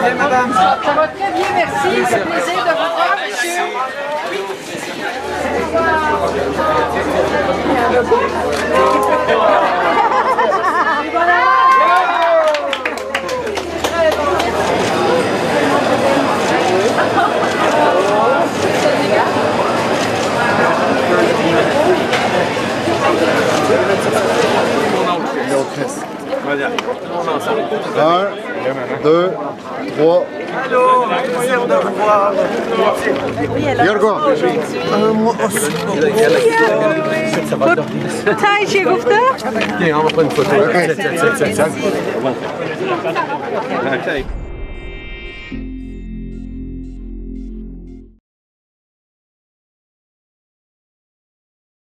Bien, madame. Ça va très bien, merci. C'est un plaisir de vous voir, monsieur. Un, deux, trois. Allô, plaisir de vous voir. Yorgo. Taille chez Gupta? Tiens, on va prendre une photo. Tiens.